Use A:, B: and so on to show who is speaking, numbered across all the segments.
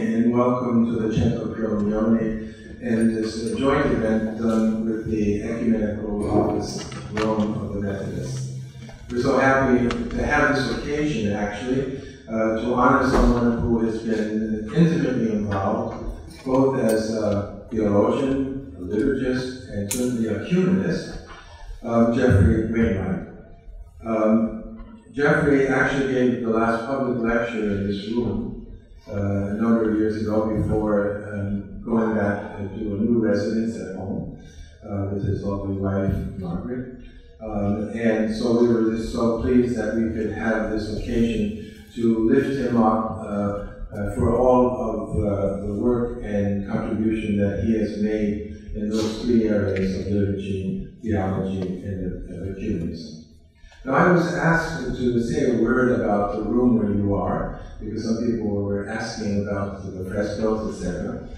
A: and welcome to the Centro Unione and this joint event done with the Ecumenical Office Rome of the Methodist. We're so happy to have this occasion, actually, to honor someone who has been intimately involved, both as a theologian, a liturgist, and certainly a Ecumenist, Geoffrey Wainwright. Geoffrey actually gave the last public lecture in this room a number of years ago before going back to a new residence at home with his lovely wife, Margaret. And so we were just so pleased that we could have this occasion to lift him up for all of the work and contribution that he has made in those three areas of liturgy, theology, and ecumenism. Now, I was asked to say a word about the room where you are, because some people were asking about the frescoes, etc.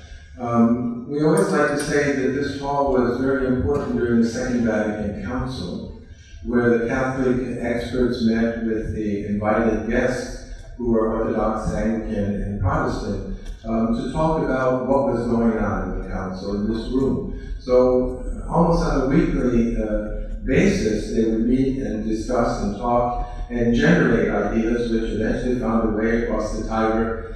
A: We always like to say that this hall was very important during the Second Vatican Council, where the Catholic experts met with the invited guests who were Orthodox, Anglican, and Protestant to talk about what was going on in the Council in this room. So almost on a weekly basis, they would meet and discuss and talk and generate ideas which eventually found their way across the Tiber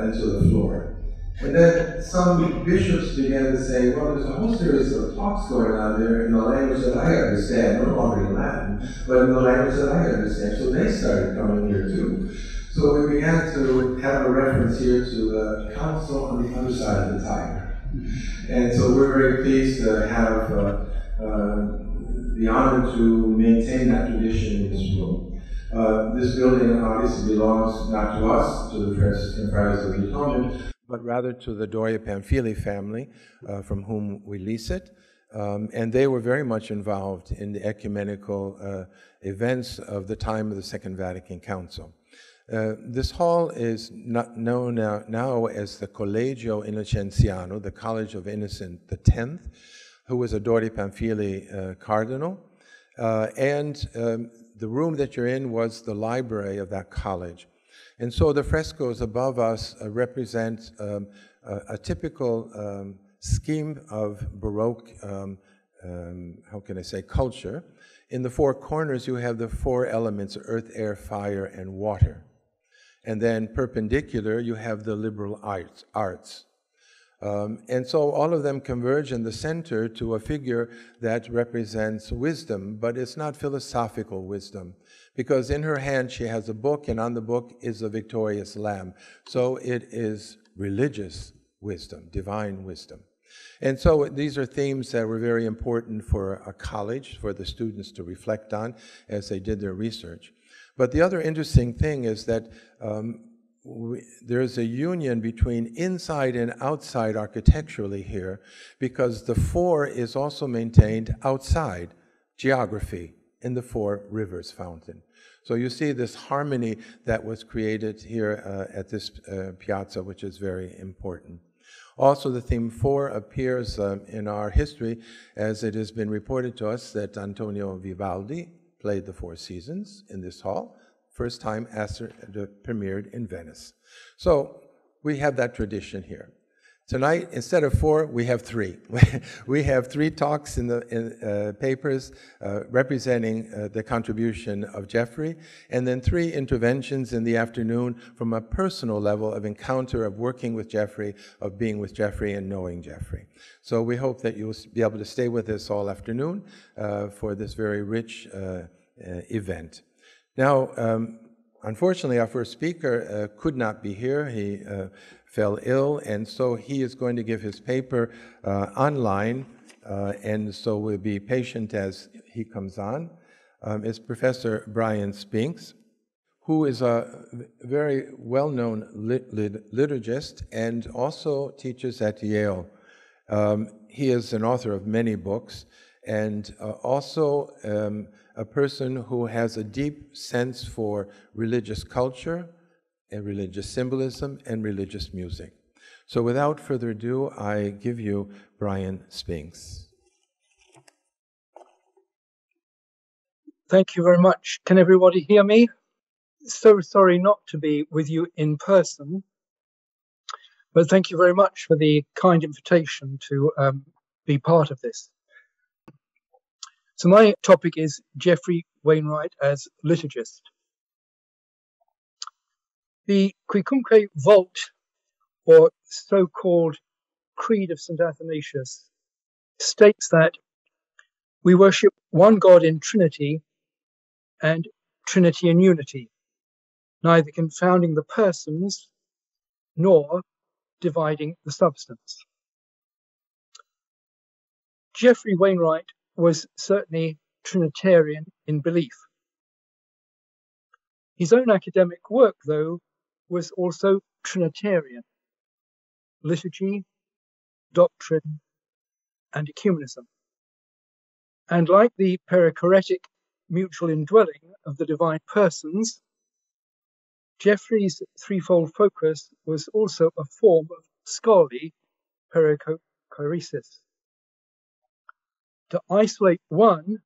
A: into the floor. And then some bishops began to say, well, there's a whole series of talks going on there in the language that I understand, no longer in Latin, but in the language that I understand. So they started coming here too. So we began to have a reference here to the council on the other side of the Tiber. And so we're very pleased to have the honor to maintain that tradition in this room. This building obviously belongs not to us, to the Franciscan Friars of Liturgical, but rather to the Doria Pamphili family, from whom we lease it. And they were very much involved in the ecumenical events of the time of the Second Vatican Council. This hall is not known now as the Collegio Innocenziano, the College of Innocent X, who was a Doria Pamphili cardinal. And the room that you're in was the library of that college. And so the frescoes above us represent a typical scheme of Baroque, how can I say, culture. In the four corners, you have the four elements: earth, air, fire, and water. And then perpendicular, you have the liberal arts. And so all of them converge in the center to a figure that represents wisdom, but it's not philosophical wisdom, because in her hand she has a book, and on the book is a victorious lamb. So it is religious wisdom, divine wisdom. And so these are themes that were very important for a college, for the students to reflect on as they did their research. But the other interesting thing is that there's a union between inside and outside architecturally here, because the four is also maintained outside geography in the Four Rivers fountain. So you see this harmony that was created here at this piazza, which is very important. Also, the theme 4 appears in our history, as it has been reported to us that Antonio Vivaldi played the Four Seasons in this hall, first time after it premiered in Venice. So we have that tradition here. Tonight, instead of 4, we have 3. We have 3 talks in the papers representing the contribution of Geoffrey, and then 3 interventions in the afternoon from a personal level of encounter, of working with Geoffrey, of being with Geoffrey and knowing Geoffrey. So we hope that you'll be able to stay with us all afternoon for this very rich event. Now, unfortunately, our first speaker could not be here. He fell ill, and so he is going to give his paper online, and so we'll be patient as he comes on. It's Professor Bryan Spinks, who is a very well-known liturgist and also teaches at Yale. He is an author of many books, and also a person who has a deep sense for religious culture, and religious symbolism, and religious music. So without further ado, I give you Bryan Spinks.
B: Thank you very much. Can everybody hear me? So sorry not to be with you in person. But thank you very much for the kind invitation to be part of this. So my topic is Geoffrey Wainwright as liturgist. The Quicumque Vault, or so-called Creed of St. Athanasius, states that we worship one God in Trinity and Trinity in unity, neither confounding the persons nor dividing the substance. Geoffrey Wainwright was certainly Trinitarian in belief. His own academic work, though, was also Trinitarian: liturgy, doctrine, and ecumenism. And like the perichoretic mutual indwelling of the divine persons, Geoffrey's threefold focus was also a form of scholarly perichoresis. To isolate one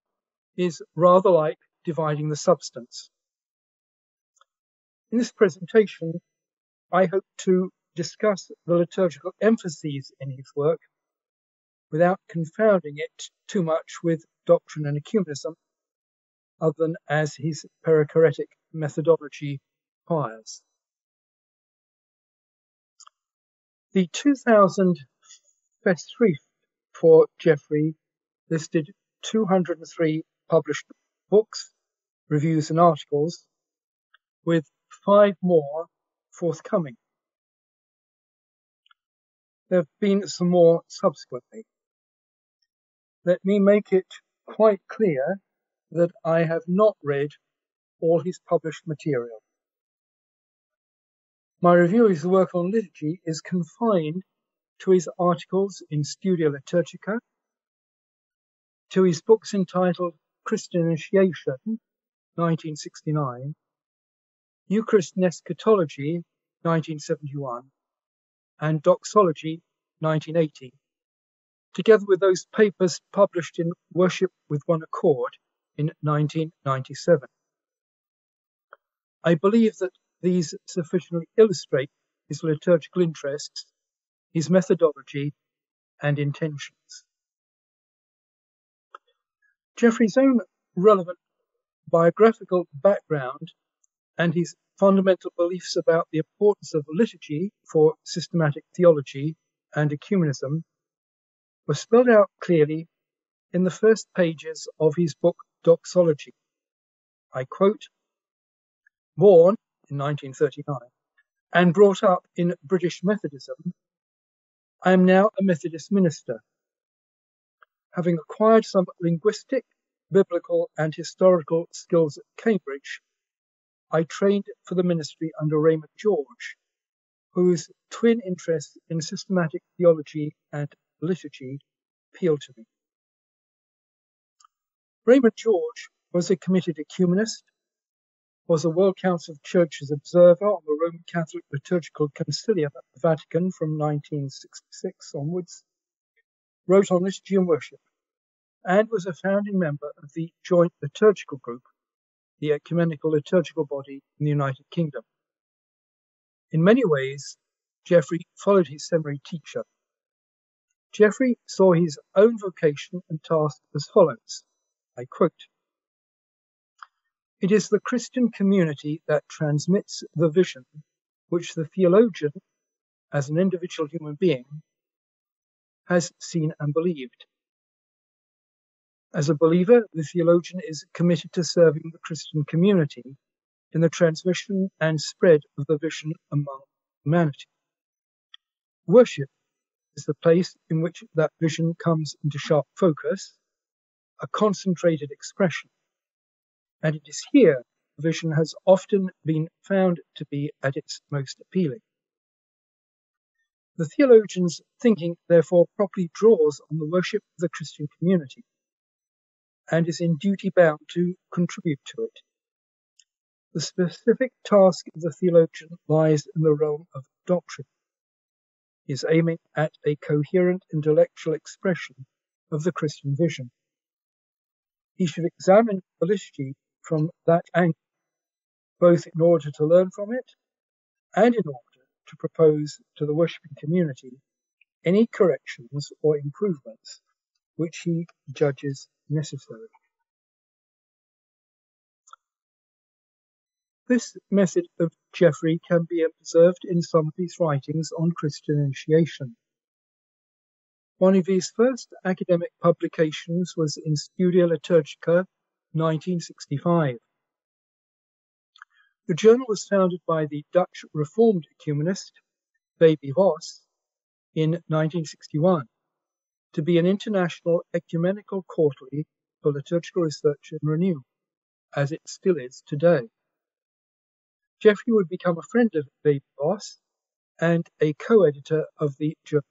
B: is rather like dividing the substance. In this presentation, I hope to discuss the liturgical emphases in his work without confounding it too much with doctrine and ecumenism, other than as his perichoretic methodology requires. The 2000 Festschrift for Geoffrey listed 203 published books, reviews, and articles, with 5 more forthcoming. There have been some more subsequently. Let me make it quite clear that I have not read all his published material. My review of his work on liturgy is confined to his articles in Studia Liturgica, to his books entitled Christian Initiation, 1969, Eucharist and Eschatology, 1971, and Doxology, 1980, together with those papers published in Worship with One Accord in 1997. I believe that these sufficiently illustrate his liturgical interests, his methodology, and intentions. Geoffrey's own relevant biographical background and his fundamental beliefs about the importance of liturgy for systematic theology and ecumenism were spelled out clearly in the first pages of his book Doxology. I quote, "Born in 1939 and brought up in British Methodism, I am now a Methodist minister. Having acquired some linguistic, biblical, and historical skills at Cambridge, I trained for the ministry under Raymond George, whose twin interests in systematic theology and liturgy appealed to me. Raymond George was a committed ecumenist, was a World Council of Churches observer on the Roman Catholic Liturgical Concilium at the Vatican from 1966 onwards, wrote on liturgy and worship, and was a founding member of the Joint Liturgical Group, the Ecumenical liturgical body in the United Kingdom. In many ways, Geoffrey followed his seminary teacher. Geoffrey saw his own vocation and task as follows, I quote, "It is the Christian community that transmits the vision which the theologian, as an individual human being, has seen and believed. As a believer, the theologian is committed to serving the Christian community in the transmission and spread of the vision among humanity. Worship is the place in which that vision comes into sharp focus, a concentrated expression, and it is here the vision has often been found to be at its most appealing. The theologian's thinking, therefore, properly draws on the worship of the Christian community and is in duty bound to contribute to it. The specific task of the theologian lies in the realm of doctrine. He is aiming at a coherent intellectual expression of the Christian vision. He should examine the liturgy from that angle, both in order to learn from it and in order to propose to the worshipping community any corrections or improvements which he judges necessary. This method of Geoffrey can be observed in some of his writings on Christian initiation. One of his first academic publications was in Studia Liturgica, 1965. The journal was founded by the Dutch Reformed Ecumenist, Baby Vos, in 1961, to be an international ecumenical quarterly for liturgical research and review, as it still is today. Geoffrey would become a friend of Baby Vos and a co-editor of the journal.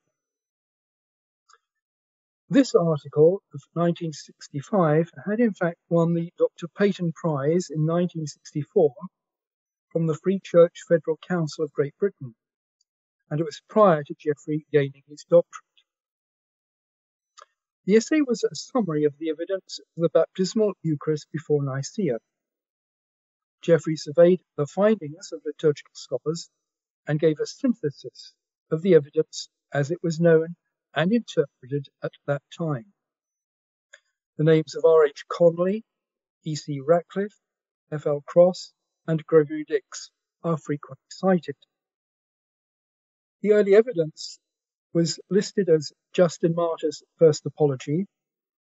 B: This article of 1965 had in fact won the Dr. Peyton Prize in 1964 from the Free Church Federal Council of Great Britain, and it was prior to Geoffrey gaining his doctorate. The essay was a summary of the evidence of the baptismal Eucharist before Nicaea. Geoffrey surveyed the findings of liturgical scholars and gave a synthesis of the evidence as it was known and interpreted at that time. The names of R.H. Conley, E.C. Ratcliffe, F.L. Cross, and Gregory Dix are frequently cited. The early evidence was listed as Justin Martyr's first apology,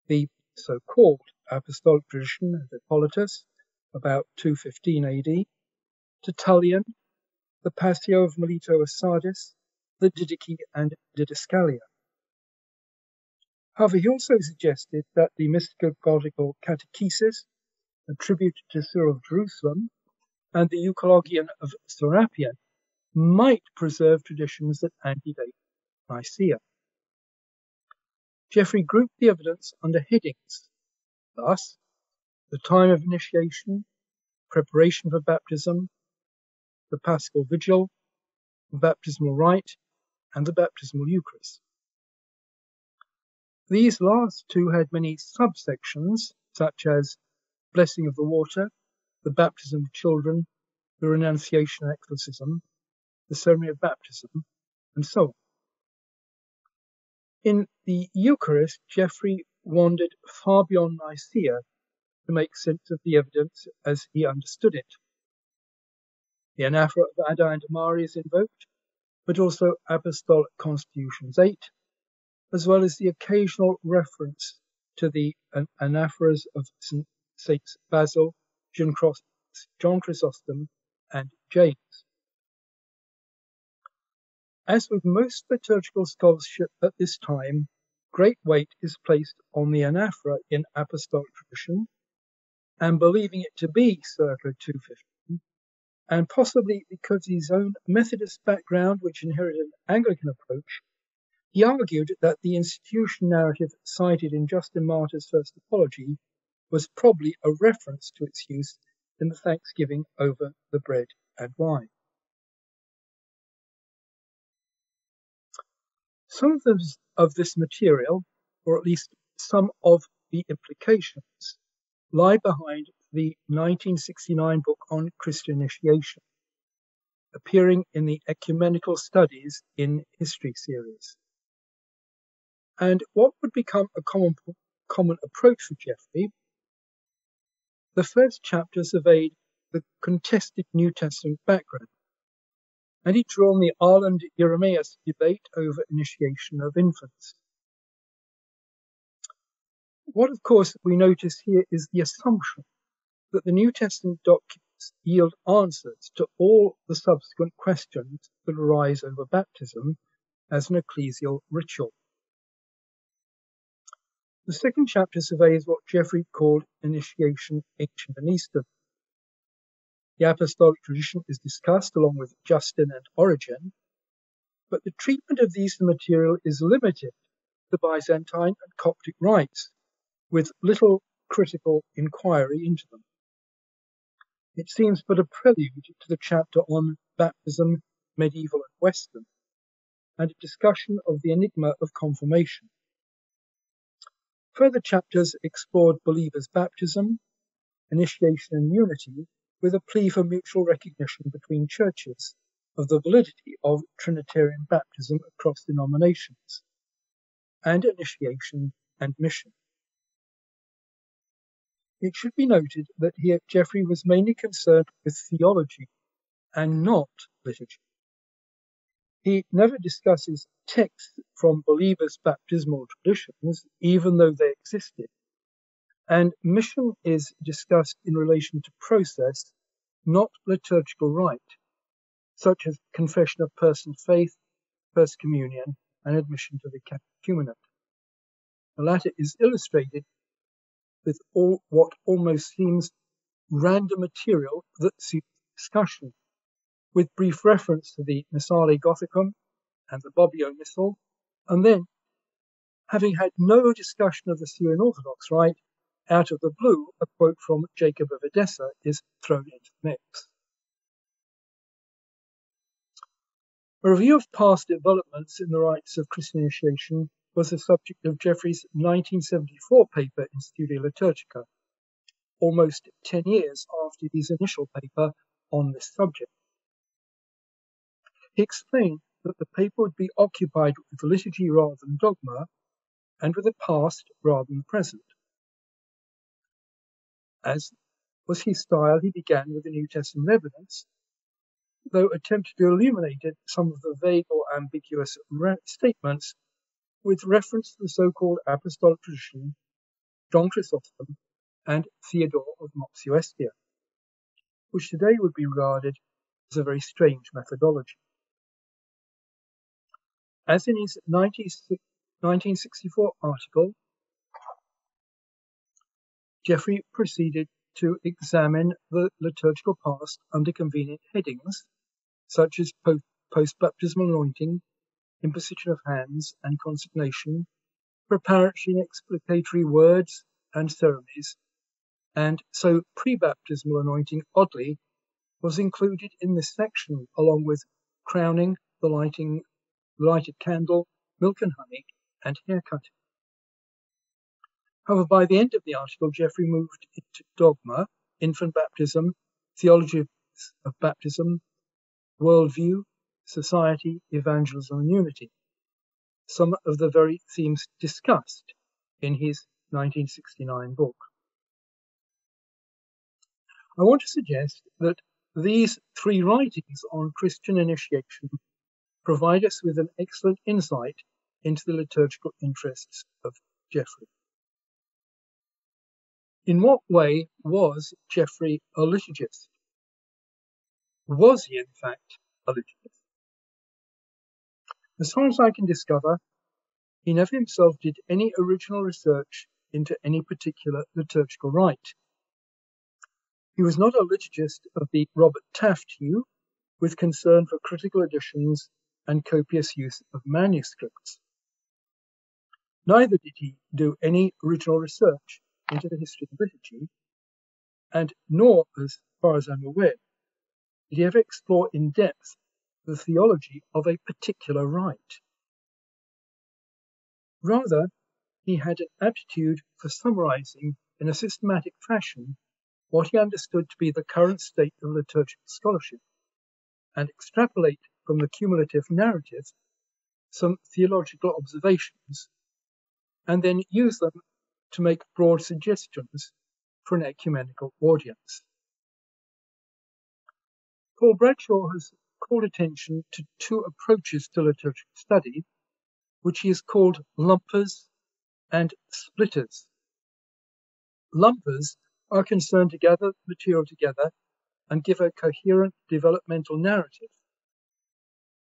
B: the so-called apostolic tradition of Hippolytus, about 215 AD, Tertullian, the Passio of Melito of Sardis, the Didache and Didascalia. However, he also suggested that the mystical catechesis attributed to Cyril of Jerusalem and the Euchologion of Serapion might preserve traditions that antedate Nicaea. Geoffrey grouped the evidence under headings, thus, the time of initiation, preparation for baptism, the Paschal Vigil, the baptismal rite, and the baptismal Eucharist. These last two had many subsections, such as blessing of the water, the baptism of children, the renunciation and exorcism, the ceremony of baptism, and so on. In the Eucharist, Geoffrey wandered far beyond Nicaea to make sense of the evidence as he understood it. The anaphora of Adda and Amari is invoked, but also Apostolic Constitutions 8, as well as the occasional reference to the anaphoras of Saints Basil, John Chrysostom, and James. As with most liturgical scholarship at this time, great weight is placed on the anaphora in apostolic tradition, and believing it to be circa 250, and possibly because of his own Methodist background, which inherited an Anglican approach, he argued that the institution narrative cited in Justin Martyr's first apology was probably a reference to its use in the thanksgiving over the bread and wine. Some of this material, or at least some of the implications, lie behind the 1969 book on Christian initiation, appearing in the Ecumenical Studies in History series. And what would become a common approach for Geoffrey, the first chapter surveyed the contested New Testament background, and he drew on the Ireland-Irenaeus debate over initiation of infants. What, of course, we notice here is the assumption that the New Testament documents yield answers to all the subsequent questions that arise over baptism as an ecclesial ritual. The second chapter surveys what Geoffrey called initiation ancient and Eastern. The apostolic tradition is discussed along with Justin and Origen, but the treatment of these material is limited to Byzantine and Coptic rites, with little critical inquiry into them. It seems but a prelude to the chapter on baptism, medieval and Western, and a discussion of the enigma of confirmation. Further chapters explored believers' baptism, initiation and unity, with a plea for mutual recognition between churches, of the validity of Trinitarian baptism across denominations, and initiation and mission. It should be noted that here Geoffrey was mainly concerned with theology and not liturgy. He never discusses texts from believers' baptismal traditions, even though they existed, and mission is discussed in relation to process, not liturgical rite, such as confession of personal faith, First Communion, and admission to the Ecumenist. The latter is illustrated with what almost seems random material that suits discussion, with brief reference to the Missale Gothicum and the Bobbio Missal, and then, having had no discussion of the Syrian Orthodox rite, out of the blue, a quote from Jacob of Edessa is thrown into the mix. A review of past developments in the rites of Christian initiation was the subject of Geoffrey's 1974 paper in Studia Liturgica, almost 10 years after his initial paper on this subject. He explained that the paper would be occupied with liturgy rather than dogma, and with the past rather than the present. As was his style, he began with the New Testament evidence, though attempted to illuminate some of the vague or ambiguous statements with reference to the so-called apostolic tradition, John Chrysostom, and Theodore of Mopsuestia, which today would be regarded as a very strange methodology. As in his 1964 article, Geoffrey proceeded to examine the liturgical past under convenient headings, such as post-baptismal anointing, imposition of hands, and consignation, preparatory and explicatory words and ceremonies, and so pre-baptismal anointing, oddly, was included in this section, along with crowning, the lighted candle, milk and honey, and haircutting. However, by the end of the article, Geoffrey moved into dogma, infant baptism, theology of baptism, worldview, society, evangelism, and unity, some of the very themes discussed in his 1969 book. I want to suggest that these three writings on Christian initiation provide us with an excellent insight into the liturgical interests of Geoffrey. In what way was Geoffrey a liturgist? Was he, in fact, a liturgist? As far as I can discover, he never himself did any original research into any particular liturgical rite. He was not a liturgist of the Robert Taft hue, with concern for critical editions and copious use of manuscripts. Neither did he do any original research into the history of liturgy, and nor, as far as I'm aware, did he ever explore in depth the theology of a particular rite. Rather, he had an aptitude for summarizing in a systematic fashion what he understood to be the current state of liturgical scholarship, and extrapolate from the cumulative narrative some theological observations, and then use them to make broad suggestions for an ecumenical audience. Paul Bradshaw has called attention to two approaches to liturgical study, which he has called lumpers and splitters. Lumpers are concerned to gather material together and give a coherent developmental narrative.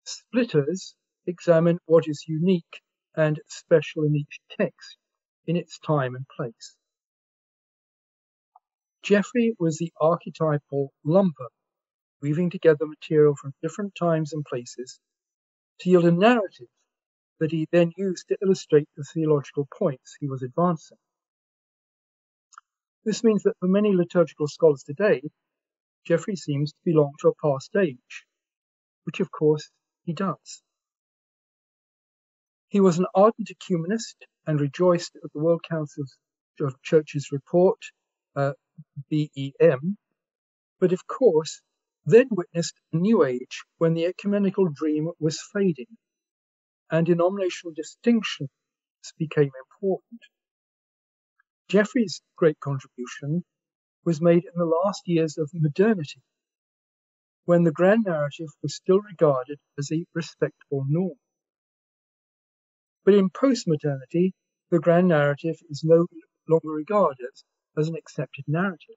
B: Splitters examine what is unique and special in each text, in its time and place. Geoffrey was the archetypal lumper, weaving together material from different times and places to yield a narrative that he then used to illustrate the theological points he was advancing. This means that for many liturgical scholars today, Geoffrey seems to belong to a past age, which of course he does. He was an ardent ecumenist and rejoiced at the World Council of Churches report, BEM, but of course then witnessed a new age when the ecumenical dream was fading and denominational distinctions became important. Geoffrey's great contribution was made in the last years of modernity, when the grand narrative was still regarded as a respectable norm. But in post-modernity, the grand narrative is no longer regarded as an accepted narrative.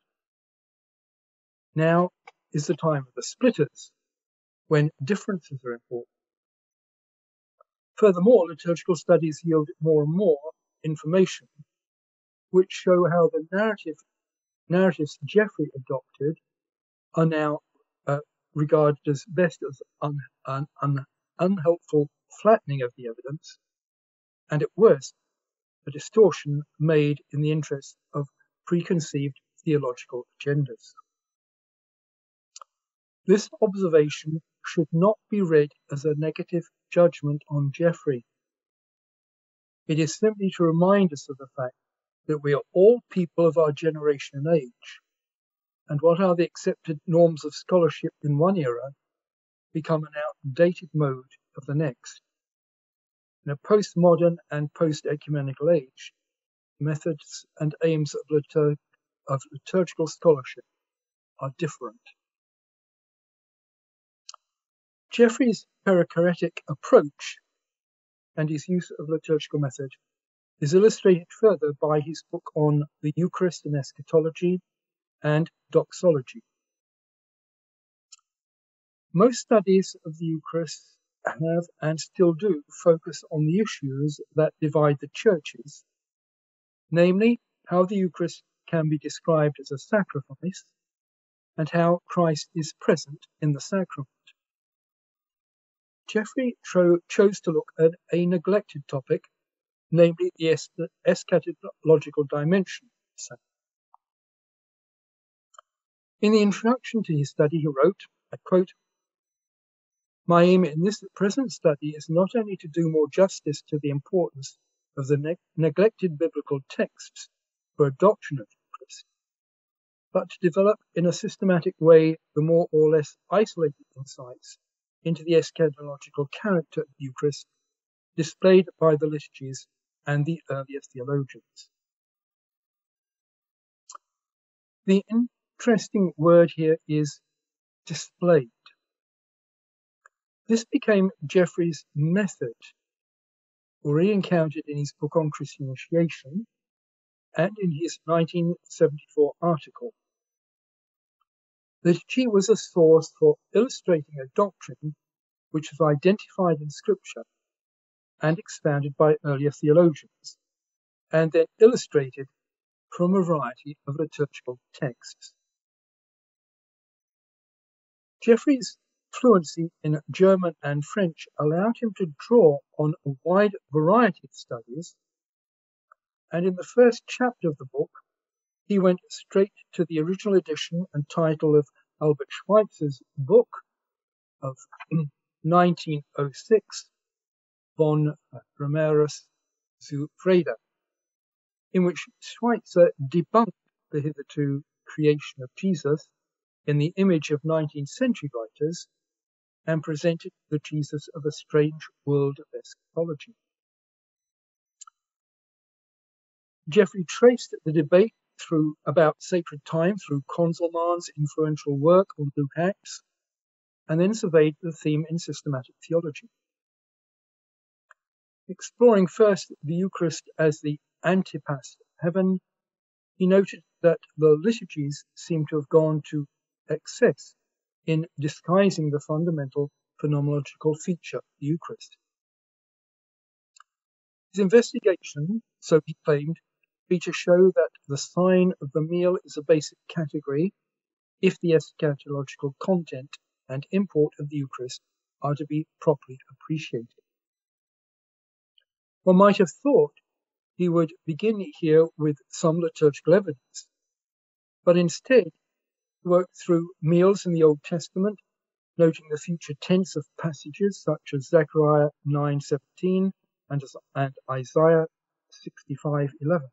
B: Now is the time of the splitters, when differences are important. Furthermore, liturgical studies yield more and more information which show how the narratives Geoffrey adopted are now regarded as best as an unhelpful flattening of the evidence, and at worst, a distortion made in the interest of preconceived theological agendas. This observation should not be read as a negative judgment on Geoffrey. It is simply to remind us of the fact that we are all people of our generation and age, and what are the accepted norms of scholarship in one era become an outdated mode of the next. In a postmodern and post-ecumenical age, methods and aims of liturgical scholarship are different. Geoffrey's perichoretic approach and his use of liturgical method is illustrated further by his book on the Eucharist and Eschatology and Doxology. Most studies of the Eucharist have and still do focus on the issues that divide the churches, namely how the Eucharist can be described as a sacrifice and how Christ is present in the sacrament. Geoffrey chose to look at a neglected topic, namely the eschatological dimension. In the introduction to his study, he wrote, I quote, "My aim in this present study is not only to do more justice to the importance of the neglected biblical texts for a doctrine of the Eucharist, but to develop in a systematic way the more or less isolated insights into the eschatological character of the Eucharist displayed by the liturgies and the earlier theologians." The interesting word here is displayed. This became Geoffrey's method, already encountered in his book on Christian initiation and in his 1974 article. Liturgy was a source for illustrating a doctrine which was identified in Scripture and expounded by earlier theologians, and then illustrated from a variety of liturgical texts. Geoffrey's fluency in German and French allowed him to draw on a wide variety of studies, and in the first chapter of the book, he went straight to the original edition and title of Albert Schweitzer's book of 1906, Von Romerus zu Freda, in which Schweitzer debunked the hitherto creation of Jesus in the image of 19th century writers and presented the Jesus of a strange world of eschatology. Geoffrey traced the debate about sacred time through Conzelmann's influential work on Luke Acts, and then surveyed the theme in systematic theology. Exploring first the Eucharist as the antipas of heaven, he noted that the liturgies seem to have gone to excess in disguising the fundamental phenomenological feature of the Eucharist. His investigation, so he claimed, be to show that the sign of the meal is a basic category if the eschatological content and import of the Eucharist are to be properly appreciated. One might have thought he would begin here with some liturgical evidence, but instead he worked through meals in the Old Testament, noting the future tense of passages such as Zechariah 9:17 and Isaiah 65:11.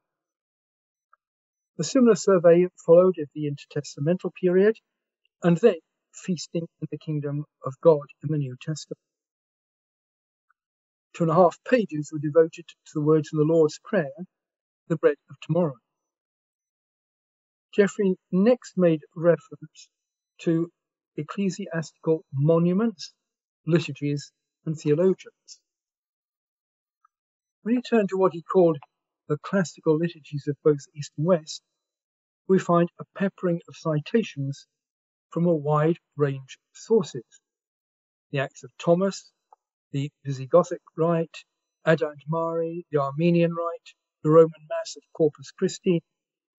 B: A similar survey followed at the intertestamental period, and then feasting in the kingdom of God in the New Testament. 2.5 pages were devoted to the words in the Lord's Prayer, the bread of tomorrow. Geoffrey next made reference to ecclesiastical monuments, liturgies, and theologians. When you turn to what he called the classical liturgies of both East and West, we find a peppering of citations from a wide range of sources. The Acts of Thomas, the Visigothic Rite, Adant Mari, the Armenian Rite, the Roman Mass of Corpus Christi,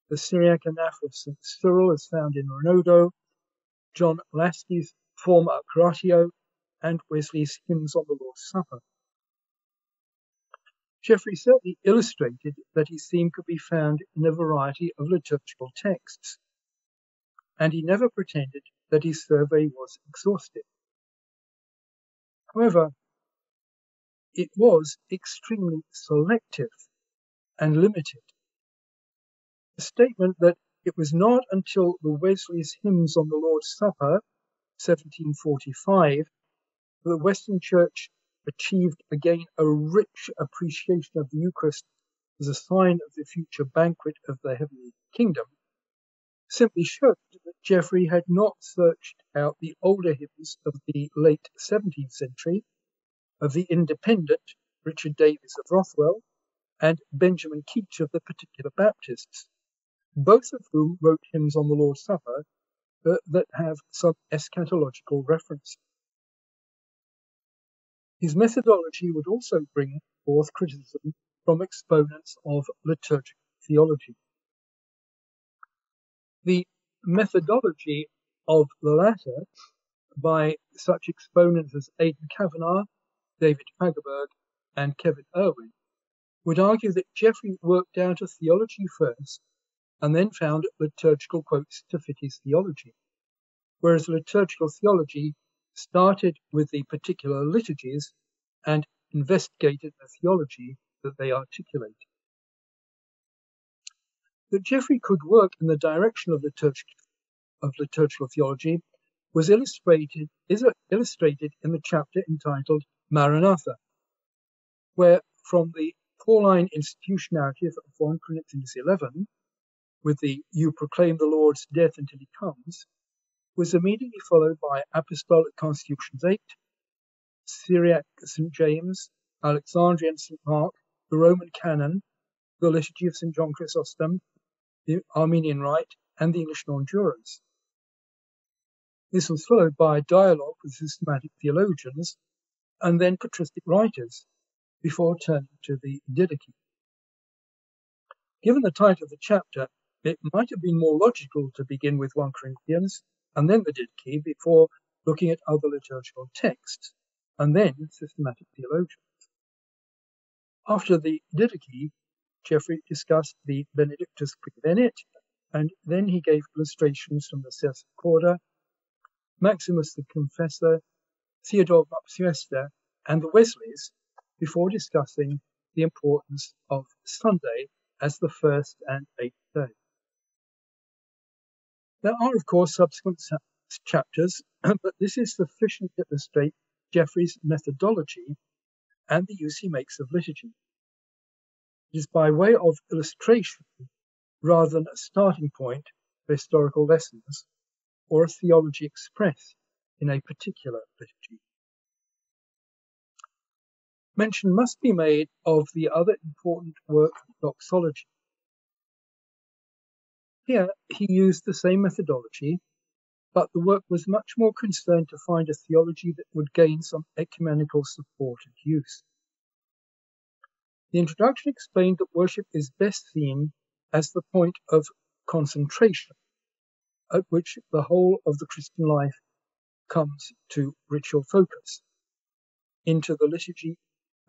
B: the Syriac Anaph of St. Cyril as found in Renodo, John Lasky's Forma Operatio, and Wesley's Hymns on the Lord's Supper. Geoffrey certainly illustrated that his theme could be found in a variety of liturgical texts, and he never pretended that his survey was exhaustive. However, it was extremely selective and limited. The statement that it was not until the Wesley's Hymns on the Lord's Supper, 1745, that the Western Church achieved again a rich appreciation of the Eucharist as a sign of the future banquet of the heavenly kingdom, simply showed that Geoffrey had not searched out the older hymns of the late 17th century, of the independent Richard Davies of Rothwell and Benjamin Keach of the Particular Baptists, both of whom wrote hymns on the Lord's Supper that have some eschatological reference. His methodology would also bring forth criticism from exponents of liturgical theology. The methodology of the latter, by such exponents as Aidan Kavanagh, David Fagerberg, and Kevin Irwin, would argue that Geoffrey worked out a theology first and then found liturgical quotes to fit his theology, whereas liturgical theology started with the particular liturgies and investigated the theology that they articulate. That Geoffrey could work in the direction of liturgical theology is illustrated in the chapter entitled Maranatha, where from the Pauline institutionality of 1 Corinthians 11, with the "You proclaim the Lord's death until he comes," was immediately followed by Apostolic Constitutions 8, Syriac St. James, Alexandrian St. Mark, the Roman Canon, the Liturgy of St. John Chrysostom, the Armenian Rite, and the English Non-Jurors. This was followed by a dialogue with systematic theologians and then patristic writers, before turning to the Didache. Given the title of the chapter, it might have been more logical to begin with 1 Corinthians and then the Didache before looking at other liturgical texts, and then systematic theologians. After the Didache, Geoffrey discussed the Benedictus Praevenit, and then he gave illustrations from the Sessa Corda, Maximus the Confessor, Theodore Mopsuester, and the Wesleys, before discussing the importance of Sunday as the first and eighth day. There are, of course, subsequent chapters, but this is sufficient to illustrate Geoffrey's methodology and the use he makes of liturgy. It is by way of illustration rather than a starting point for historical lessons or a theology expressed in a particular liturgy. Mention must be made of the other important work of doxology. Here he used the same methodology, but the work was much more concerned to find a theology that would gain some ecumenical support and use. The introduction explained that worship is best seen as the point of concentration at which the whole of the Christian life comes to ritual focus. Into the liturgy,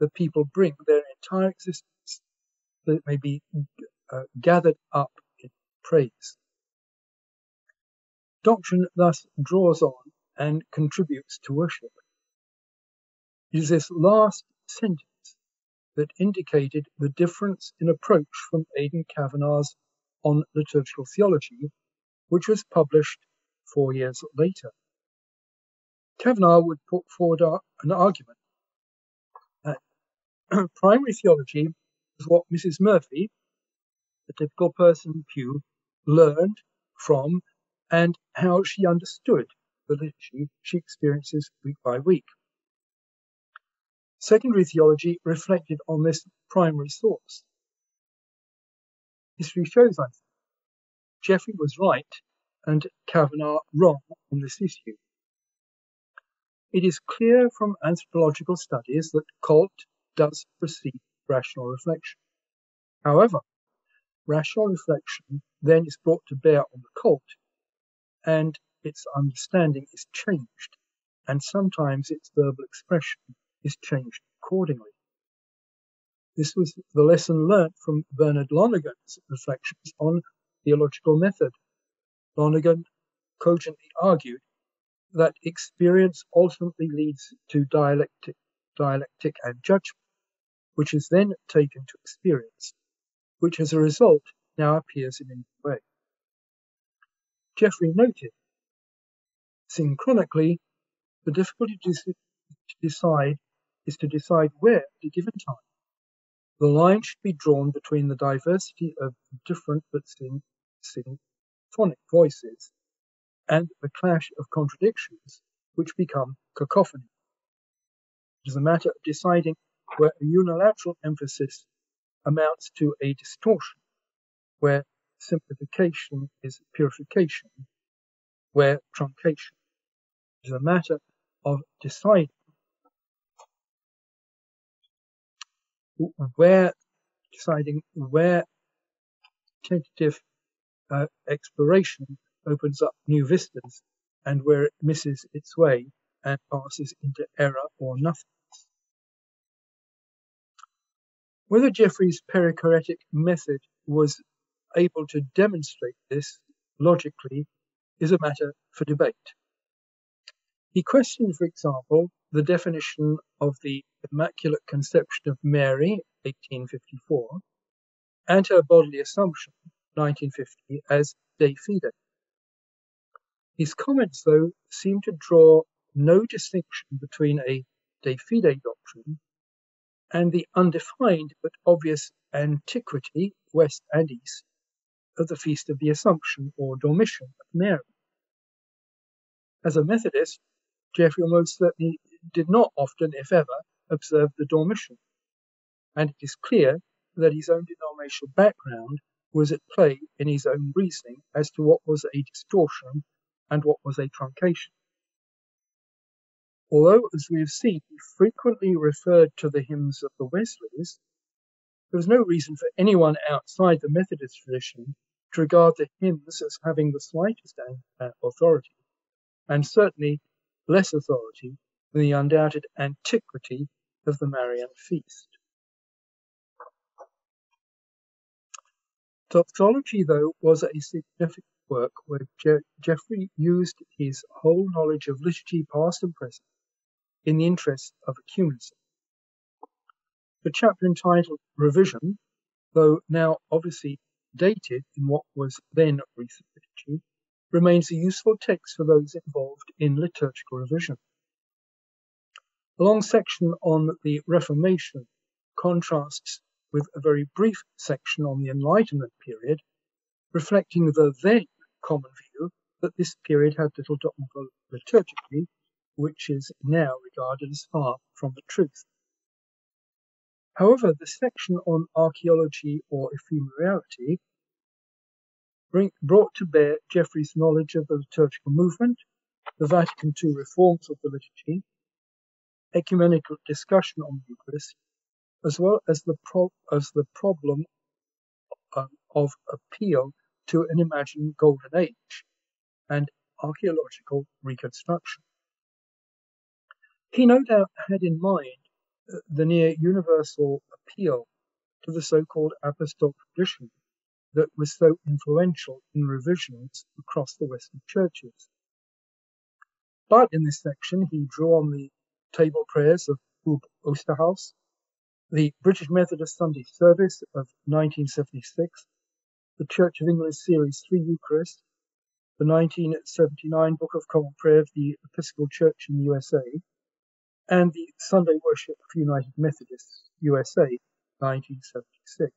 B: the people bring their entire existence that it may be gathered up in praise. Doctrine thus draws on and contributes to worship. It is this last sentence that indicated the difference in approach from Aidan Kavanagh's On Liturgical Theology, which was published 4 years later. Kavanagh would put forward an argument that primary theology was what Mrs. Murphy, the typical person pew, learned from and how she understood the liturgy she experiences week by week. Secondary theology reflected on this primary source. History shows, I think, Geoffrey was right and Kavanagh wrong on this issue. It is clear from anthropological studies that cult does precede rational reflection. However, rational reflection then is brought to bear on the cult, and its understanding is changed, and sometimes its verbal expression is changed accordingly. This was the lesson learnt from Bernard Lonergan's reflections on theological method. Lonergan cogently argued that experience ultimately leads to dialectic and judgment, which is then taken to experience, which as a result now appears in a new way. Geoffrey noted, synchronically, the difficulty to decide is to decide where at a given time the line should be drawn between the diversity of different but symphonic voices and the clash of contradictions which become cacophony. It is a matter of deciding where a unilateral emphasis amounts to a distortion, where simplification is purification, where truncation. It is a matter of deciding where tentative exploration opens up new vistas and where it misses its way and passes into error or nothingness. Whether Geoffrey's perichoretic method was able to demonstrate this logically is a matter for debate. He questioned, for example, the definition of the Immaculate Conception of Mary, 1854, and her bodily assumption, 1950, as de fide. His comments, though, seem to draw no distinction between a de fide doctrine and the undefined but obvious antiquity, west and east, of the Feast of the Assumption or Dormition of Mary. As a Methodist, Geoffrey most certainly did not often, if ever, observe the Dormition, and it is clear that his own denominational background was at play in his own reasoning as to what was a distortion and what was a truncation. Although, as we have seen, he frequently referred to the hymns of the Wesleys, there was no reason for anyone outside the Methodist tradition to regard the hymns as having the slightest authority, and certainly less authority than the undoubted antiquity of the Marian feast. Theology, though, was a significant work where Geoffrey used his whole knowledge of liturgy, past and present, in the interests of ecumenism. The chapter entitled Revision, though now obviously dated in what was then recent liturgy, remains a useful text for those involved in liturgical revision. A long section on the Reformation contrasts with a very brief section on the Enlightenment period, reflecting the then common view that this period had little to offer liturgically, which is now regarded as far from the truth. However, the section on archaeology or ephemerality brought to bear Geoffrey's knowledge of the liturgical movement, the Vatican II reforms of the liturgy, ecumenical discussion on the Eucharist, as well as the problem of appeal to an imagined golden age and archaeological reconstruction. He no doubt had in mind the near universal appeal to the so-called apostolic tradition that was so influential in revisions across the Western churches. But in this section, he drew on the table prayers of Hugh Osterhaus, the British Methodist Sunday Service of 1976, the Church of England Series 3 Eucharist, the 1979 Book of Common Prayer of the Episcopal Church in the USA, and the Sunday Worship of United Methodists, USA, 1976.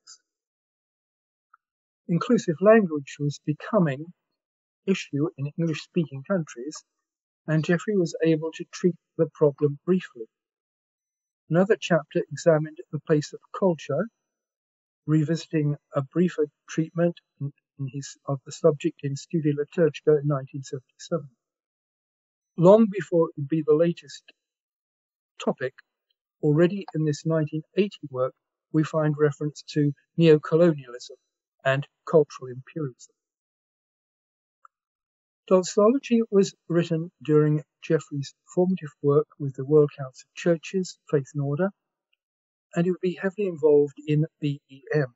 B: Inclusive language was becoming an issue in English-speaking countries, and Geoffrey was able to treat the problem briefly. Another chapter examined the place of culture, revisiting a briefer treatment of the subject in Studia Liturgica in 1977. Long before it would be the latest topic, already in this 1980 work, we find reference to neocolonialism and cultural imperialism. Doxology was written during Geoffrey's formative work with the World Council of Churches, Faith and Order, and he would be heavily involved in BEM.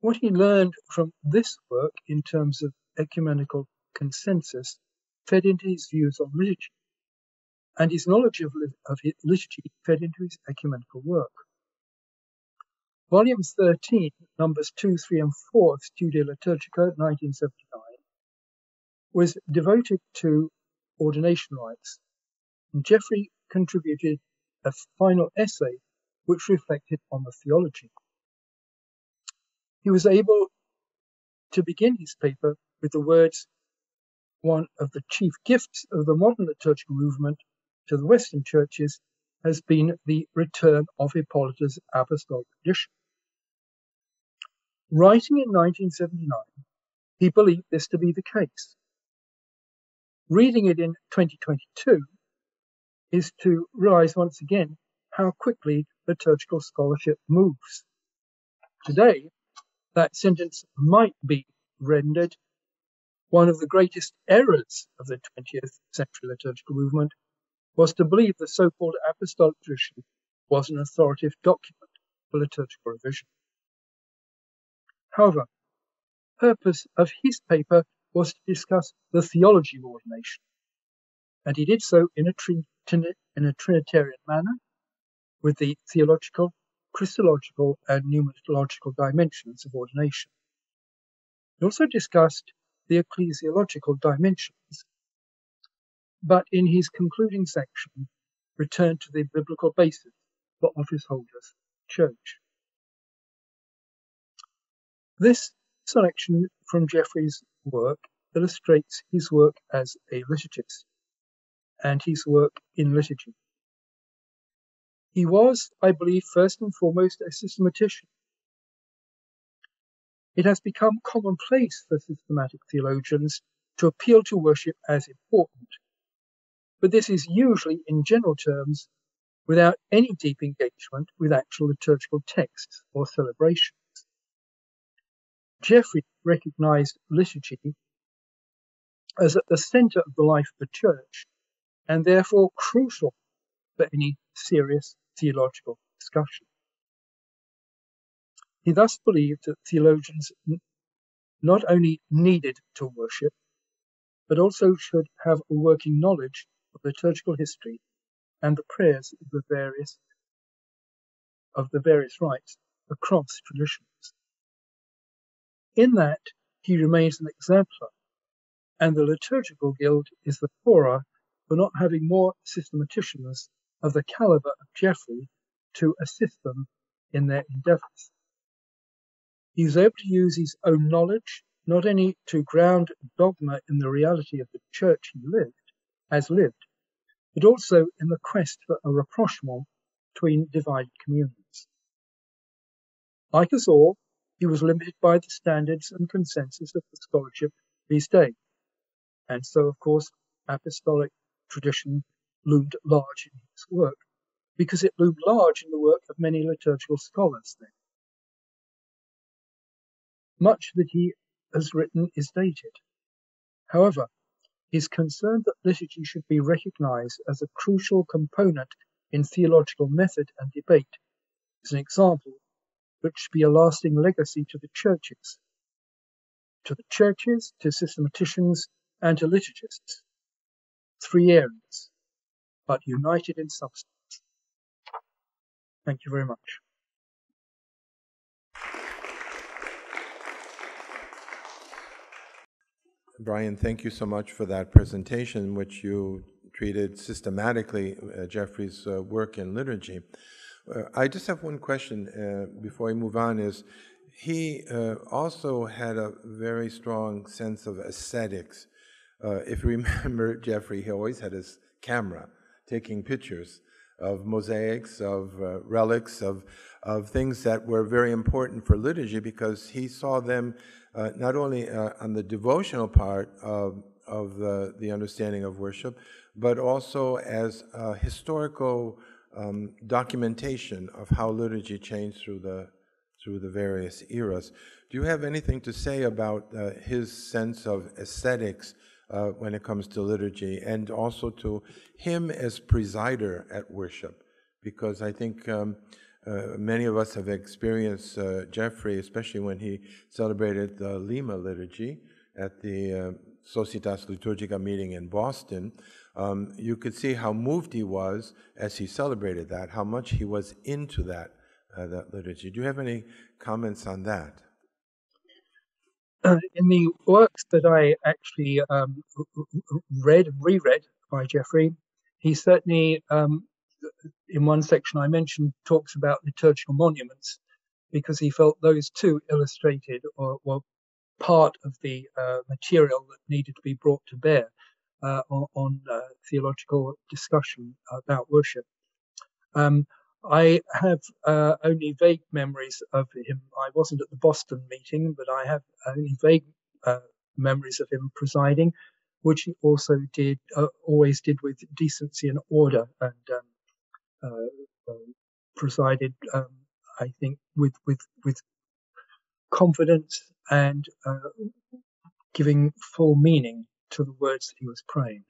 B: What he learned from this work in terms of ecumenical consensus fed into his views on liturgy, and his knowledge of liturgy fed into his ecumenical work. Volume 13, numbers 2, 3, and 4 of Studia Liturgica, 1979, was devoted to ordination rites, and Geoffrey contributed a final essay which reflected on the theology. He was able to begin his paper with the words, "One of the chief gifts of the modern liturgical movement to the Western churches has been the return of Hippolyta's apostolic tradition." Writing in 1979, he believed this to be the case. Reading it in 2022 is to realize once again how quickly liturgical scholarship moves. Today, that sentence might be rendered, one of the greatest errors of the 20th century liturgical movement was to believe the so-called apostolic tradition was an authoritative document for liturgical revision. However, the purpose of his paper was to discuss the theology of ordination, and he did so in a Trinitarian manner with the theological, Christological, and pneumatological dimensions of ordination. He also discussed the ecclesiological dimensions, but in his concluding section returned to the biblical basis for office holders church. This selection from Geoffrey's work illustrates his work as a liturgist and his work in liturgy. He was, I believe, first and foremost a systematician. It has become commonplace for systematic theologians to appeal to worship as important, but this is usually, in general terms, without any deep engagement with actual liturgical texts or celebrations. Geoffrey recognized liturgy as at the center of the life of the church and therefore crucial for any serious theological discussion. He thus believed that theologians not only needed to worship, but also should have a working knowledge of liturgical history and the prayers of the various rites across traditions. In that, he remains an exemplar, and the Liturgical Guild is the poorer for not having more systematicians of the caliber of Geoffrey to assist them in their endeavours. He was able to use his own knowledge not only to ground dogma in the reality of the church he has lived, but also in the quest for a rapprochement between divided communions. Like us all, he was limited by the standards and consensus of the scholarship of his day, and so, of course, apostolic tradition loomed large in his work, because it loomed large in the work of many liturgical scholars then. Much that he has written is dated. However, his concern that liturgy should be recognized as a crucial component in theological method and debate is an example which should be a lasting legacy to the churches, to systematicians, and to liturgists. 3 areas, but united in substance. Thank you very much.
A: Bryan, thank you so much for that presentation, which you treated systematically Geoffrey's work in liturgy. I just have one question before I move on, is he also had a very strong sense of aesthetics. If you remember Geoffrey, he always had his camera taking pictures of mosaics, of relics, of things that were very important for liturgy, because he saw them not only on the devotional part of the understanding of worship, but also as historical documentation of how liturgy changed through the various eras. Do you have anything to say about his sense of aesthetics when it comes to liturgy, and also to him as presider at worship? Because I think many of us have experienced Geoffrey, especially when he celebrated the Lima liturgy at the Societas Liturgica meeting in Boston. You could see how moved he was as he celebrated that, how much he was into that liturgy. Do you have any comments on that?
B: In the works that I actually read and reread by Geoffrey, he certainly, in one section I mentioned, talks about liturgical monuments, because he felt those too illustrated or were part of the material that needed to be brought to bear on theological discussion about worship. I have only vague memories of him. I wasn't at the Boston meeting, but I have only vague memories of him presiding, which he also did, always did with decency and order, and presided, I think, with confidence and giving full meaning to the words that he was praying.